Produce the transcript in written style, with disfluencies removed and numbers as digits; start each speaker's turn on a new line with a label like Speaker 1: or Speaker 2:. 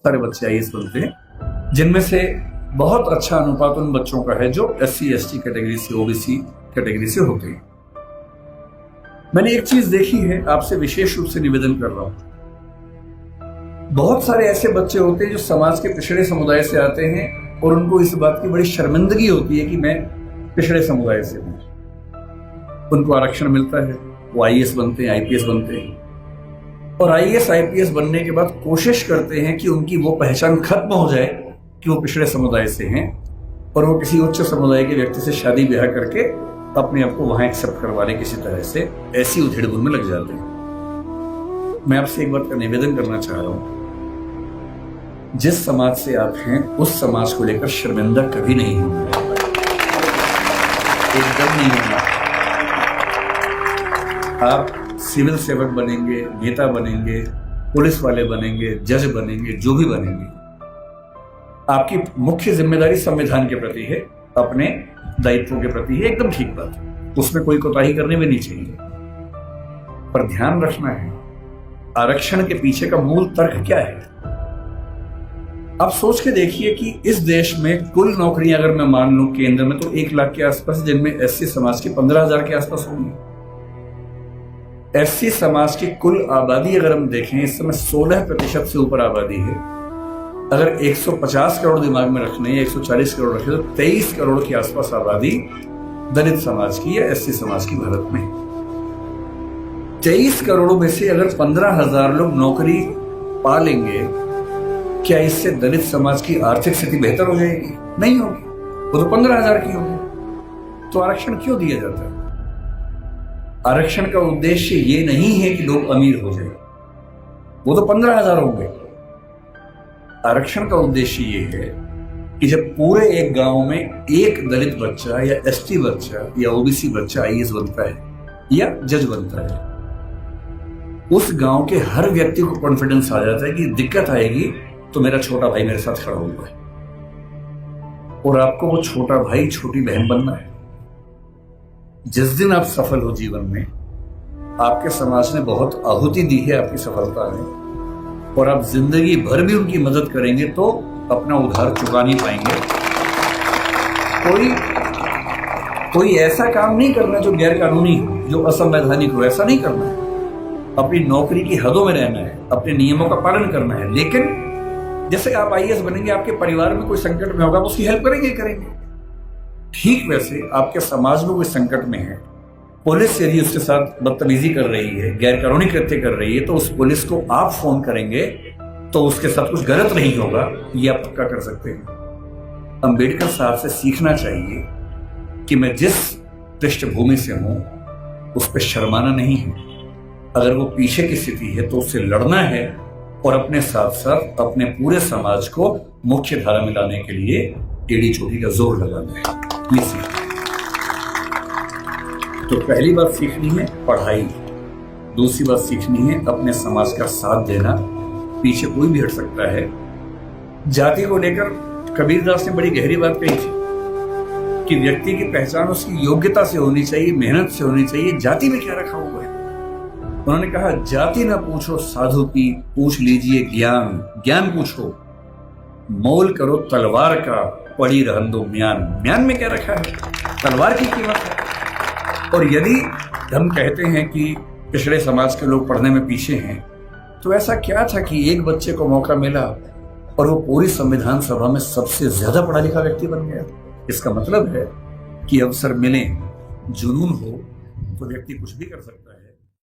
Speaker 1: सारे बच्चे आईएएस बनते हैं, जिनमें से बहुत अच्छा अनुपात उन बच्चों का है जो SC ST कैटेगरी से, OBC कैटेगरी से होते हैं। मैंने एक चीज देखी है, आपसे विशेष रूप से निवेदन कर रहा हूं। बहुत सारे ऐसे बच्चे होते हैं जो समाज के पिछड़े समुदाय से आते हैं और उनको इस बात की बड़ी शर्मिंदगी होती है कि मैं पिछड़े समुदाय से हूं। उनको आरक्षण मिलता है, वो IAS बनते हैं, IPS बनते हैं, और IAS IPS बनने के बाद कोशिश करते हैं कि उनकी वो पहचान खत्म हो जाए कि वो पिछड़े समुदाय से हैं, और वो किसी उच्च समुदाय के व्यक्ति से शादी ब्याह करके अपने आप को वहां एक्सेप्ट करवाने किसी तरह से ऐसी उधेड़-बुन में लग जाते हैं। मैं आपसे एक बात का निवेदन करना चाह रहा हूं, जिस समाज से आप हैं उस समाज को लेकर शर्मिंदा कभी नहीं होना, एकदम नहीं होना। आप सिविल सेवक बनेंगे, नेता बनेंगे, पुलिस वाले बनेंगे, जज बनेंगे, जो भी बनेंगे, आपकी मुख्य जिम्मेदारी संविधान के प्रति है, अपने दायित्वों के प्रति है, एकदम ठीक बात है, उसमें कोई कोताही करनी भी नहीं चाहिए। पर ध्यान रखना है, आरक्षण के पीछे का मूल तर्क क्या है। आप सोच के देखिए कि इस देश में कुल नौकरियां अगर मैं मान लूं केंद्र में तो 1 लाख के आसपास, जिनमें SC समाज की 15,000 के आसपास होंगी। SC समाज की कुल आबादी अगर हम देखें, इस समय 16% से ऊपर आबादी है। अगर 150 करोड़ दिमाग में रखने या 140 करोड़ रखे तो 23 करोड़ के आसपास आबादी दलित समाज की या SC समाज की भारत में। 23 करोड़ में से अगर 15,000 लोग नौकरी पा लेंगे, क्या इससे दलित समाज की आर्थिक स्थिति बेहतर हो जाएगी? नहीं होगी, वो तो 15,000 की होगी। तो आरक्षण क्यों दिया जाता है? आरक्षण का उद्देश्य ये नहीं है कि लोग अमीर हो जाए, वो तो 15,000 होंगे। आरक्षण का उद्देश्य ये है कि जब पूरे एक गांव में एक दलित बच्चा या ST बच्चा या OBC बच्चा IAS बनता है या जज बनता है, उस गांव के हर व्यक्ति को कॉन्फिडेंस आ जाता है कि दिक्कत आएगी तो मेरा छोटा भाई मेरे साथ खड़ा होगा, और आपको वो छोटा भाई छोटी बहन बनना है। जिस दिन आप सफल हो जीवन में, आपके समाज ने बहुत आहुति दी है आपकी सफलता में, और आप जिंदगी भर भी उनकी मदद करेंगे तो अपना उधार चुका नहीं पाएंगे। कोई ऐसा काम नहीं करना जो गैर कानूनी हो, जो असंवैधानिक हो, ऐसा नहीं करना है। अपनी नौकरी की हदों में रहना है, अपने नियमों का पालन करना है। लेकिन जैसे आप IAS बनेंगे, आपके परिवार में कोई संकट में होगा, उसकी हेल्प करेंगे। ठीक वैसे आपके समाज में कोई संकट में है, पुलिस यदि उसके साथ बदतमीजी कर रही है, गैर कानूनी कृत्य कर रही है, तो उस पुलिस को आप फोन करेंगे तो उसके साथ कुछ गलत नहीं होगा, ये आप पक्का कर सकते हैं। अंबेडकर साहब से सीखना चाहिए कि मैं जिस पृष्ठभूमि से हूं उस पर शर्माना नहीं है। अगर वो पीछे की स्थिति है तो उससे लड़ना है, और अपने साथ साथ अपने पूरे समाज को मुख्य धारा में लाने के लिए टेढ़ी चोटी का जोर लगाना है। ये सीखना। तो पहली बात सीखनी है पढ़ाई, दूसरी बात सीखनी है अपने समाज का साथ देना। पीछे कोई भी हट सकता है। जाति को लेकर कबीरदास ने बड़ी गहरी बात कही थी कि व्यक्ति की पहचान उसकी योग्यता से होनी चाहिए, मेहनत से होनी चाहिए। जाति में क्या रखा हुआ है? उन्होंने कहा, जाति न पूछो साधु की, पूछ लीजिए ज्ञान। ज्ञान पूछो, मोल करो तलवार का, पड़ी रहन दो म्यान। म्यान में क्या रखा है? तलवार की कीमत है। और यदि हम कहते हैं कि पिछड़े समाज के लोग पढ़ने में पीछे हैं, तो ऐसा क्या था कि एक बच्चे को मौका मिला और वो पूरी संविधान सभा में सबसे ज्यादा पढ़ा लिखा व्यक्ति बन गया? इसका मतलब है कि अवसर मिले, जुनून हो तो व्यक्ति कुछ भी कर सकता है।